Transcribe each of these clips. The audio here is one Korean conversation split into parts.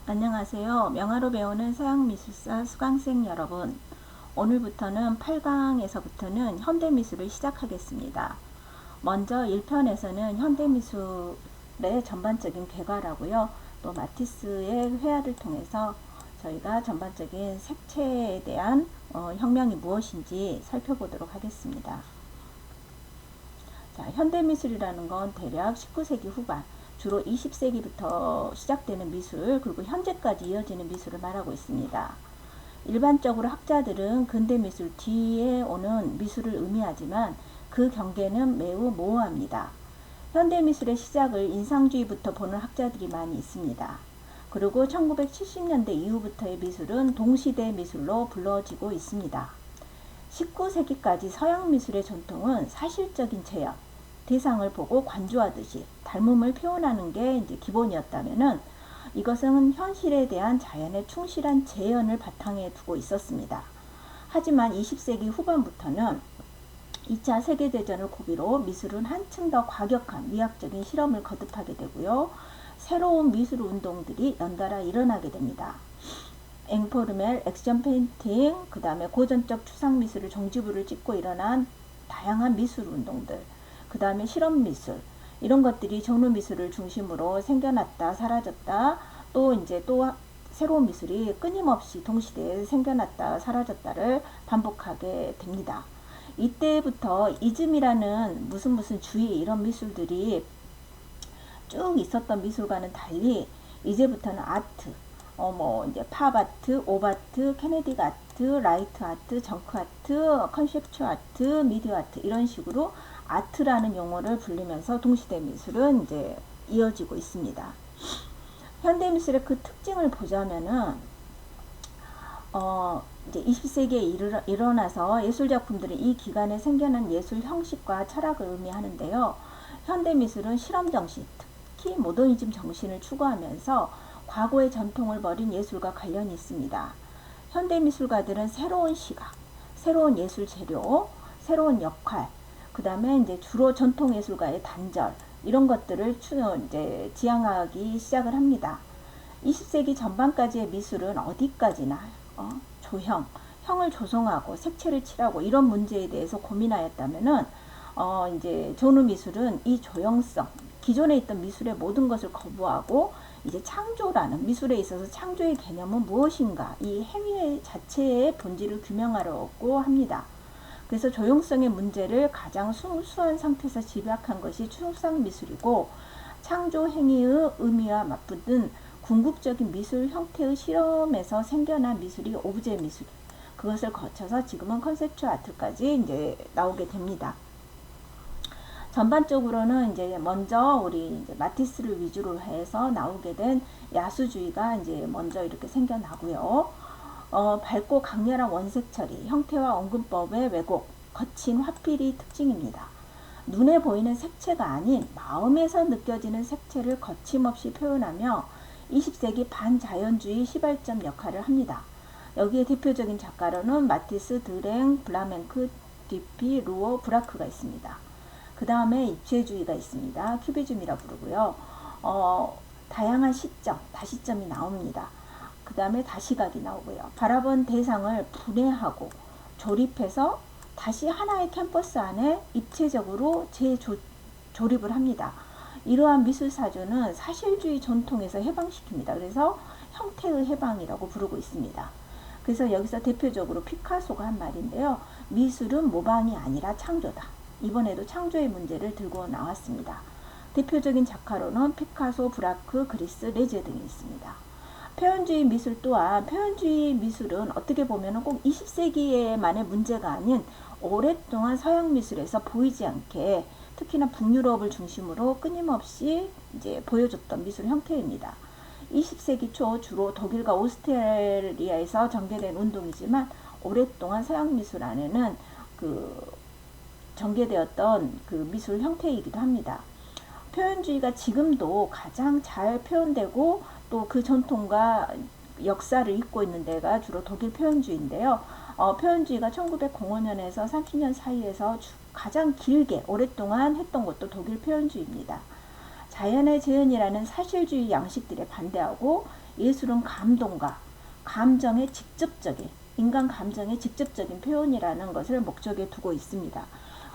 안녕하세요. 명화로 배우는 서양미술사 수강생 여러분, 오늘부터는 8강에서부터는 현대미술을 시작하겠습니다. 먼저 1편에서는 현대미술의 전반적인 개괄하고요, 또 마티스의 회화를 통해서 저희가 전반적인 색채에 대한 혁명이 무엇인지 살펴보도록 하겠습니다. 자, 현대미술이라는 건 대략 19세기 후반, 주로 20세기부터 시작되는 미술, 그리고 현재까지 이어지는 미술을 말하고 있습니다. 일반적으로 학자들은 근대미술 뒤에 오는 미술을 의미하지만 그 경계는 매우 모호합니다. 현대미술의 시작을 인상주의부터 보는 학자들이 많이 있습니다. 그리고 1970년대 이후부터의 미술은 동시대 미술로 불러지고 있습니다. 19세기까지 서양미술의 전통은 사실적인 재현, 대상을 보고 관조하듯이 닮음을 표현하는 게 이제 기본이었다면은 이것은 현실에 대한 자연의 충실한 재현을 바탕에 두고 있었습니다. 하지만 20세기 후반부터는 2차 세계대전을 고비로 미술은 한층 더 과격한 미학적인 실험을 거듭하게 되고요. 새로운 미술 운동들이 연달아 일어나게 됩니다. 앵포르멜, 액션 페인팅, 그 다음에 고전적 추상미술을 종지부를 찍고 일어난 다양한 미술 운동들, 그 다음에 실험미술, 이런 것들이 전후미술을 중심으로 생겨났다 사라졌다, 또 이제 또 새로운 미술이 끊임없이 동시대에 생겨났다 사라졌다를 반복하게 됩니다. 이때부터 이즘이라는 무슨 주의, 이런 미술들이 쭉 있었던 미술과는 달리 이제부터는 아트, 이제 팝아트, 옵아트, 캐네딕 아트, 라이트 아트, 정크 아트, 컨셉츄 아트, 미디어 아트, 이런 식으로 아트라는 용어를 불리면서 동시대 미술은 이제 이어지고 있습니다. 현대미술의 그 특징을 보자면은 이제 20세기에 일어나서 예술작품들은 이 기간에 생겨난 예술 형식과 철학을 의미하는데요. 현대미술은 실험정신, 특히 모더니즘 정신을 추구하면서 과거의 전통을 버린 예술과 관련이 있습니다. 현대미술가들은 새로운 시각, 새로운 예술 재료, 새로운 역할, 그 다음에 이제 주로 전통예술가의 단절, 이런 것들을 이제 지향하기 시작을 합니다. 20세기 전반까지의 미술은 어디까지나 조형, 형을 조성하고 색채를 칠하고 이런 문제에 대해서 고민하였다면은 이제 전후 미술은 이 조형성, 기존에 있던 미술의 모든 것을 거부하고 이제 창조라는, 미술에 있어서 창조의 개념은 무엇인가, 이 행위 자체의 본질을 규명하려고 합니다. 그래서 조형성의 문제를 가장 순수한 상태에서 집약한 것이 추상 미술이고, 창조 행위의 의미와 맞붙은 궁극적인 미술 형태의 실험에서 생겨난 미술이 오브제 미술, 그것을 거쳐서 지금은 컨셉츄 아트까지 이제 나오게 됩니다. 전반적으로는 이제 먼저 우리 이제 마티스를 위주로 해서 나오게 된 야수주의가 이제 먼저 이렇게 생겨나고요. 밝고 강렬한 원색 처리, 형태와 언근법의 왜곡, 거친 화필이 특징입니다. 눈에 보이는 색채가 아닌 마음에서 느껴지는 색채를 거침없이 표현하며 20세기 반자연주의 시발점 역할을 합니다. 여기에 대표적인 작가로는 마티스, 드랭, 블라멩크, 디피, 루어, 브라크가 있습니다. 그 다음에 입체주의가 있습니다. 큐비즘이라 부르고요. 다양한 시점, 다시점이 나옵니다. 그 다음에 다시각이 나오고요. 바라본 대상을 분해하고 조립해서 다시 하나의 캠퍼스 안에 입체적으로 재조립을 합니다. 이러한 미술사조는 사실주의 전통에서 해방시킵니다. 그래서 형태의 해방이라고 부르고 있습니다. 그래서 여기서 대표적으로 피카소가 한 말인데요. 미술은 모방이 아니라 창조다. 이번에도 창조의 문제를 들고 나왔습니다. 대표적인 작가로는 피카소, 브라크, 그리스, 레제 등이 있습니다. 표현주의 미술 또한, 표현주의 미술은 어떻게 보면 꼭 20세기에만의 문제가 아닌 오랫동안 서양 미술에서 보이지 않게 특히나 북유럽을 중심으로 끊임없이 이제 보여줬던 미술 형태입니다. 20세기 초 주로 독일과 오스트리아에서 전개된 운동이지만 오랫동안 서양 미술 안에는 전개되었던 그 미술 형태이기도 합니다. 표현주의가 지금도 가장 잘 표현되고 또 그 전통과 역사를 잇고 있는 데가 주로 독일 표현주의인데요. 표현주의가 1905년에서 30년 사이에서 가장 길게 오랫동안 했던 것도 독일 표현주의입니다. 자연의 재현이라는 사실주의 양식들에 반대하고 예술은 감동과 감정의 직접적인, 인간 감정의 직접적인 표현이라는 것을 목적에 두고 있습니다.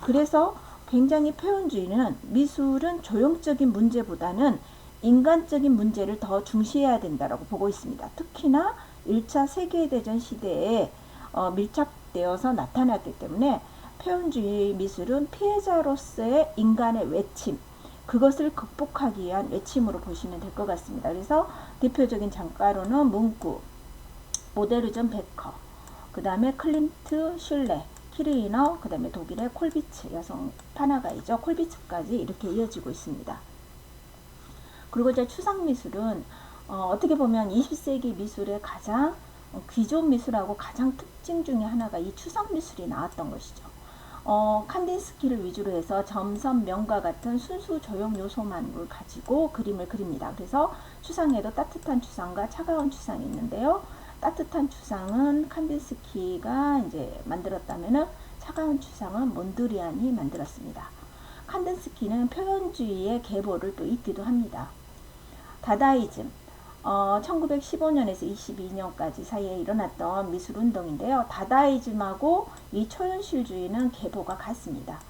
그래서 굉장히 표현주의는 미술은 조형적인 문제보다는 인간적인 문제를 더 중시해야 된다고 보고 있습니다. 특히나 1차 세계대전 시대에 밀착되어서 나타났기 때문에 표현주의 미술은 피해자로서의 인간의 외침, 그것을 극복하기 위한 외침으로 보시면 될 것 같습니다. 그래서 대표적인 작가로는 뭉크, 모데르전 베커, 그 다음에 클림트 슐레, 키르이너, 그 다음에 독일의 콜비츠, 여성 판화가이죠. 콜비츠까지 이렇게 이어지고 있습니다. 그리고 이제 추상미술은 어떻게 보면 20세기 미술의 가장 기존 미술하고 가장 특징 중에 하나가 이 추상미술이 나왔던 것이죠. 칸딘스키를 위주로 해서 점선, 명과 같은 순수 조형 요소만을 가지고 그림을 그립니다. 그래서 추상에도 따뜻한 추상과 차가운 추상이 있는데요. 따뜻한 추상은 칸딘스키가 이제 만들었다면은 차가운 추상은 몬드리안이 만들었습니다. 칸딘스키는 표현주의의 계보를 또 잇기도 합니다. 다다이즘, 1915년에서 22년까지 사이에 일어났던 미술운동인데요. 다다이즘하고 이 초현실주의는 계보가 같습니다.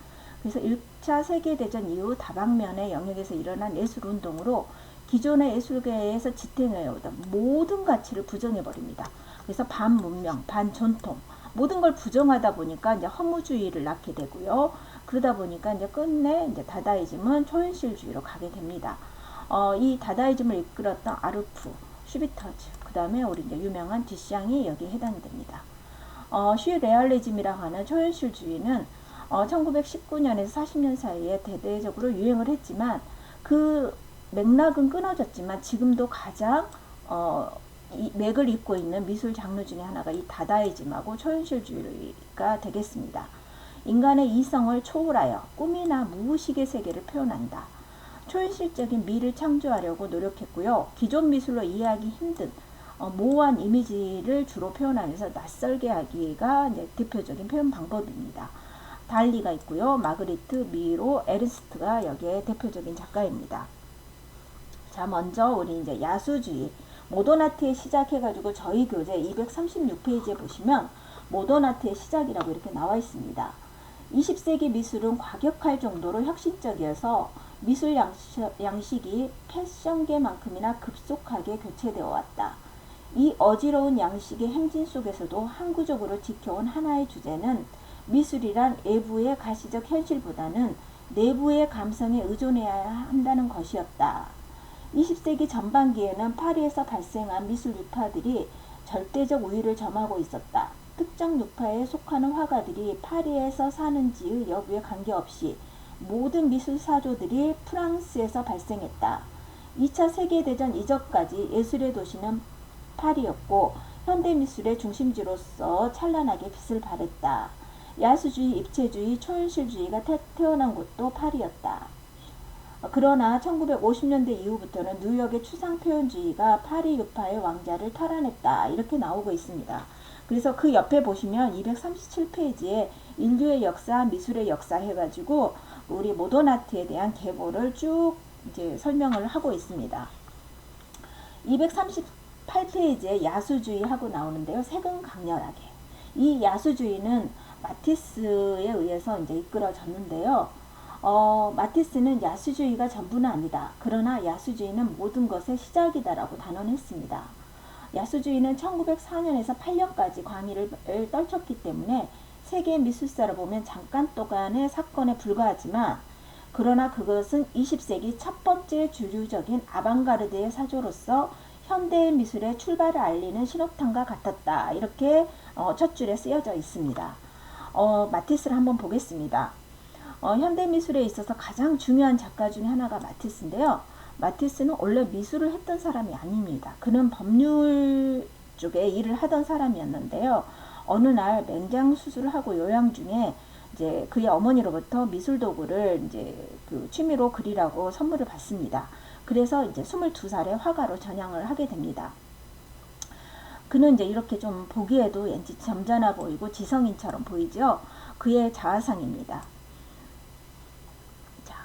그래서 1차 세계대전 이후 다방면의 영역에서 일어난 예술운동으로 기존의 예술계에서 지탱해오던 모든 가치를 부정해버립니다. 그래서 반문명, 반전통, 모든 걸 부정하다 보니까 이제 허무주의를 낳게 되고요. 그러다 보니까 이제 끝내 이제 다다이즘은 초현실주의로 가게 됩니다. 이 다다이즘을 이끌었던 아르프, 슈비터즈, 그 다음에 우리 이제 유명한 듀샹이 여기에 해당됩니다. 슈레알리즘이라고 하는 초현실주의는 1919년에서 40년 사이에 대대적으로 유행을 했지만 그 맥락은 끊어졌지만 지금도 가장 이 맥을 잇고 있는 미술 장르 중에 하나가 이 다다이즘하고 초현실주의가 되겠습니다. 인간의 이성을 초월하여 꿈이나 무의식의 세계를 표현한다. 초현실적인 미를 창조하려고 노력했고요. 기존 미술로 이해하기 힘든 모호한 이미지를 주로 표현하면서 낯설게 하기가 이제 대표적인 표현 방법입니다. 달리가 있고요. 마그리트, 미로, 에르스트가 여기에 대표적인 작가입니다. 자, 먼저 우리 이제 야수주의, 모던아트에 시작해가지고 저희 교재 236페이지에 보시면 모던아트의 시작이라고 이렇게 나와 있습니다. 20세기 미술은 과격할 정도로 혁신적이어서 미술 양식이 패션계만큼이나 급속하게 교체되어 왔다. 이 어지러운 양식의 행진 속에서도 항구적으로 지켜온 하나의 주제는 미술이란 외부의 가시적 현실보다는 내부의 감성에 의존해야 한다는 것이었다. 20세기 전반기에는 파리에서 발생한 미술 유파들이 절대적 우위를 점하고 있었다. 특정 유파에 속하는 화가들이 파리에서 사는지의 여부에 관계없이 모든 미술 사조들이 프랑스에서 발생했다. 2차 세계대전 이전까지 예술의 도시는 파리였고 현대미술의 중심지로서 찬란하게 빛을 발했다. 야수주의, 입체주의, 초현실주의가 태어난 곳도 파리였다. 그러나 1950년대 이후부터는 뉴욕의 추상표현주의가 파리 유파의 왕자를 탈환했다. 이렇게 나오고 있습니다. 그래서 그 옆에 보시면 237페이지에 인류의 역사, 미술의 역사 해가지고 우리 모던아트에 대한 계보를 쭉 이제 설명을 하고 있습니다. 238페이지에 야수주의 하고 나오는데요. 색은 강렬하게. 이 야수주의는 마티스에 의해서 이제 이끌어졌는데요. 마티스는 야수주의가 전부는 아니다. 그러나 야수주의는 모든 것의 시작이다라고 단언했습니다. 야수주의는 1904년에서 8년까지 광의를 떨쳤기 때문에 세계 미술사를 보면 잠깐 동안의 사건에 불과하지만 그러나 그것은 20세기 첫 번째 주류적인 아방가르드의 사조로서 현대 미술의 출발을 알리는 신호탄과 같았다. 이렇게 첫 줄에 쓰여져 있습니다. 마티스를 한번 보겠습니다. 현대미술에 있어서 가장 중요한 작가 중에 하나가 마티스인데요. 마티스는 원래 미술을 했던 사람이 아닙니다. 그는 법률 쪽에 일을 하던 사람이었는데요. 어느 날 맹장 수술을 하고 요양 중에 이제 그의 어머니로부터 미술 도구를 이제 그 취미로 그리라고 선물을 받습니다. 그래서 이제 22살에 화가로 전향을 하게 됩니다. 그는 이제 이렇게 좀 보기에도 왠지 점잖아 보이고 지성인처럼 보이죠. 그의 자화상입니다. 자,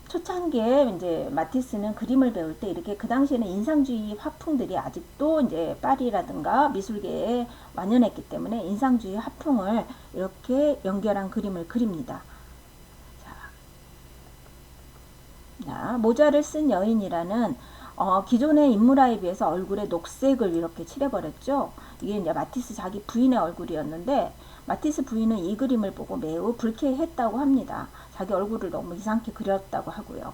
초창기에 이제 마티스는 그림을 배울 때 이렇게 그 당시에는 인상주의 화풍들이 아직도 이제 파리라든가 미술계에 만연했기 때문에 인상주의 화풍을 이렇게 연결한 그림을 그립니다. 자, 모자를 쓴 여인이라는 기존의 인물화에 비해서 얼굴에 녹색을 이렇게 칠해버렸죠. 이게 이제 마티스 자기 부인의 얼굴이었는데 마티스 부인은 이 그림을 보고 매우 불쾌했다고 합니다. 자기 얼굴을 너무 이상하게 그렸다고 하고요.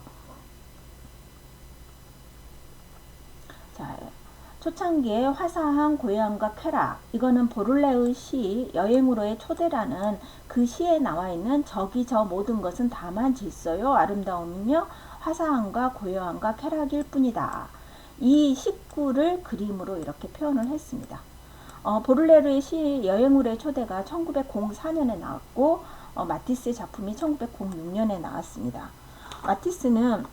자, 초창기에 화사한 고요함과 쾌락, 이거는 보를레의 시 여행으로의 초대라는 그 시에 나와 있는 저기 저 모든 것은 다만 질서요 아름다움이며 화사함과 고요함과 쾌락일 뿐이다. 이 식구를 그림으로 이렇게 표현을 했습니다. 보를레르의 시 여행으로의 초대가 1904년에 나왔고 마티스의 작품이 1906년에 나왔습니다. 마티스는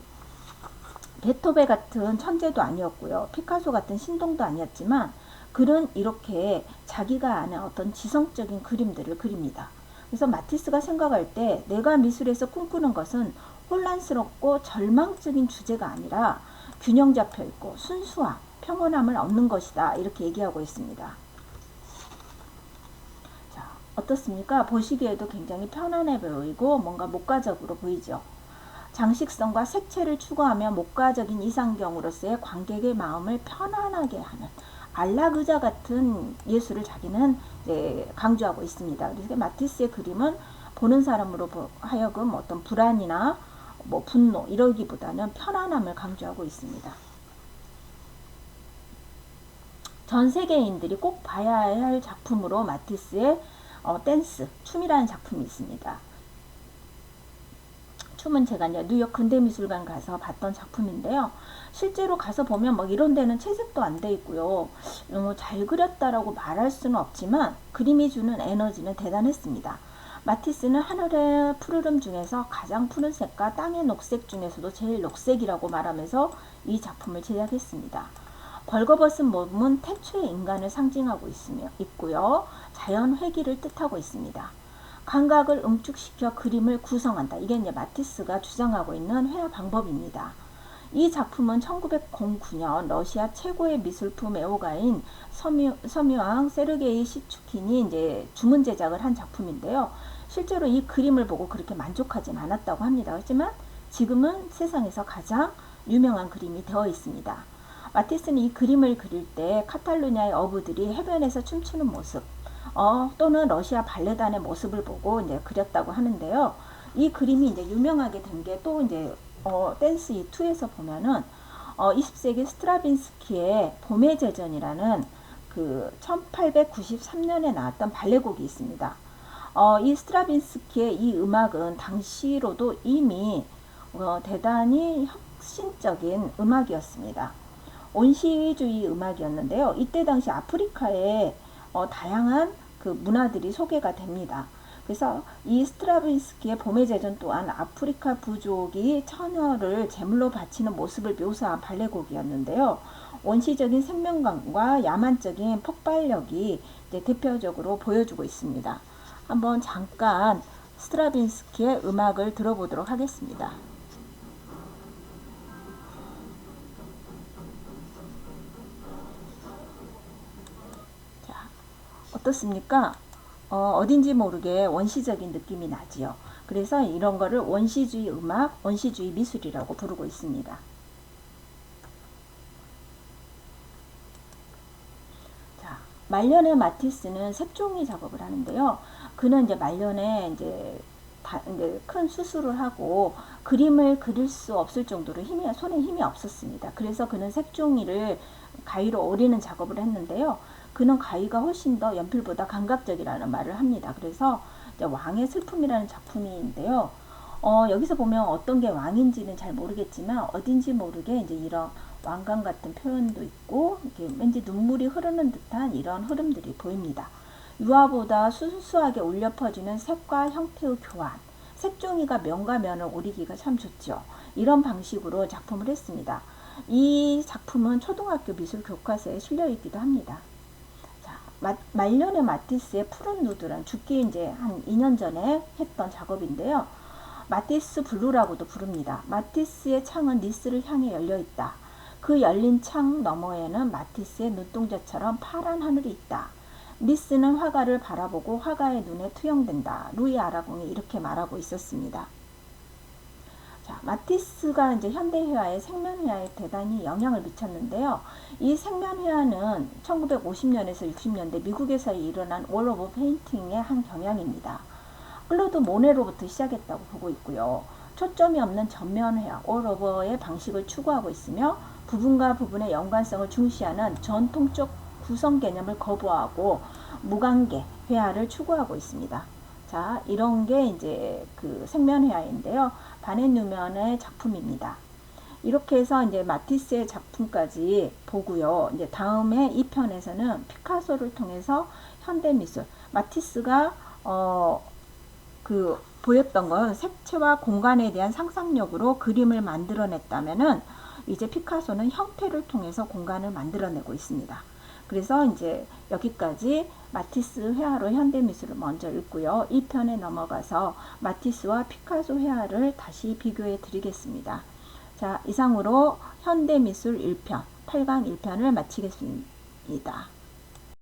베토벤 같은 천재도 아니었고요. 피카소 같은 신동도 아니었지만 그는 이렇게 자기가 아는 어떤 지성적인 그림들을 그립니다. 그래서 마티스가 생각할 때 내가 미술에서 꿈꾸는 것은 혼란스럽고 절망적인 주제가 아니라 균형 잡혀 있고 순수함, 평온함을 얻는 것이다. 이렇게 얘기하고 있습니다. 자, 어떻습니까? 보시기에도 굉장히 편안해 보이고 뭔가 목가적으로 보이죠. 장식성과 색채를 추구하며 목가적인 이상경으로서의 관객의 마음을 편안하게 하는 안락의자 같은 예술을 자기는 강조하고 있습니다. 그래서 마티스의 그림은 보는 사람으로 하여금 어떤 불안이나 뭐 분노 이러기보다는 편안함을 강조하고 있습니다. 전 세계인들이 꼭 봐야 할 작품으로 마티스의 댄스, 춤이라는 작품이 있습니다. 춤은 제가 이제 뉴욕 근대미술관 가서 봤던 작품인데요. 실제로 가서 보면 뭐 이런 데는 채색도 안 돼 있고요. 너무 잘 그렸다라고 말할 수는 없지만 그림이 주는 에너지는 대단했습니다. 마티스는 하늘의 푸르름 중에서 가장 푸른색과 땅의 녹색 중에서도 제일 녹색이라고 말하면서 이 작품을 제작했습니다. 벌거벗은 몸은 태초의 인간을 상징하고 있고요. 자연 회귀를 뜻하고 있습니다. 감각을 응축시켜 그림을 구성한다. 이게 이제 마티스가 주장하고 있는 회화 방법입니다. 이 작품은 1909년 러시아 최고의 미술품 애호가인 섬유왕 세르게이 시추킨이 이제 주문 제작을 한 작품인데요. 실제로 이 그림을 보고 그렇게 만족하진 않았다고 합니다. 하지만 지금은 세상에서 가장 유명한 그림이 되어 있습니다. 마티스는 이 그림을 그릴 때 카탈루냐의 어부들이 해변에서 춤추는 모습, 또는 러시아 발레단의 모습을 보고 이제 그렸다고 하는데요. 이 그림이 이제 유명하게 된 게 또 이제 댄스 2에서 보면은 20세기 스트라빈스키의 봄의 제전이라는 그 1893년에 나왔던 발레곡이 있습니다. 이 스트라빈스키의 이 음악은 당시로도 이미 대단히 혁신적인 음악이었습니다. 온시주의 음악이었는데요. 이때 당시 아프리카에 다양한 그 문화들이 소개가 됩니다. 그래서 이 스트라빈스키의 봄의 제전 또한 아프리카 부족이 처녀를 제물로 바치는 모습을 묘사한 발레곡이었는데요. 원시적인 생명감과 야만적인 폭발력이 대표적으로 보여주고 있습니다. 한번 잠깐 스트라빈스키의 음악을 들어보도록 하겠습니다. 자, 어떻습니까? 어딘지 모르게 원시적인 느낌이 나지요. 그래서 이런 거를 원시주의 음악, 원시주의 미술이라고 부르고 있습니다. 자, 말년의 마티스는 색종이 작업을 하는데요. 그는 이제 말년에 이제 큰 수술을 하고 그림을 그릴 수 없을 정도로 손에 힘이 없었습니다. 그래서 그는 색종이를 가위로 오리는 작업을 했는데요. 그는 가위가 훨씬 더 연필보다 감각적이라는 말을 합니다. 그래서 이제 왕의 슬픔이라는 작품인데요. 여기서 보면 어떤 게 왕인지는 잘 모르겠지만 어딘지 모르게 이제 이런 왕관 같은 표현도 있고 이렇게 왠지 눈물이 흐르는 듯한 이런 흐름들이 보입니다. 유화보다 순수하게 울려 퍼지는 색과 형태의 교환, 색종이가 면과 면을 오리기가 참 좋죠. 이런 방식으로 작품을 했습니다. 이 작품은 초등학교 미술 교과서에 실려 있기도 합니다. 자, 말년의 마티스의 푸른 누드란 죽기 이제 한 2년 전에 했던 작업인데요. 마티스 블루라고도 부릅니다. 마티스의 창은 니스를 향해 열려 있다. 그 열린 창 너머에는 마티스의 눈동자처럼 파란 하늘이 있다. 니스는 화가를 바라보고 화가의 눈에 투영된다. 루이 아라공이 이렇게 말하고 있었습니다. 자, 마티스가 이제 현대회화에 생면회화에 대단히 영향을 미쳤는데요. 이 생면회화는 1950년에서 60년대 미국에서 일어난 월 오브 페인팅의 한 경향입니다. 클로드 모네로부터 시작했다고 보고 있고요. 초점이 없는 전면회화, 올 오버의 방식을 추구하고 있으며 부분과 부분의 연관성을 중시하는 전통적 구성 개념을 거부하고 무관계 회화를 추구하고 있습니다. 자, 이런 게 이제 그 생면회화인데요. 바넷 뉴먼의 작품입니다. 이렇게 해서 이제 마티스의 작품까지 보고요. 이제 다음에 이 편에서는 피카소를 통해서 현대미술, 마티스가 보였던 건 색채와 공간에 대한 상상력으로 그림을 만들어냈다면은 이제 피카소는 형태를 통해서 공간을 만들어내고 있습니다. 그래서 이제 여기까지 마티스 회화로 현대미술을 먼저 읽고요. 2편에 넘어가서 마티스와 피카소 회화를 다시 비교해 드리겠습니다. 자, 이상으로 현대미술 1편, 8강 1편을 마치겠습니다.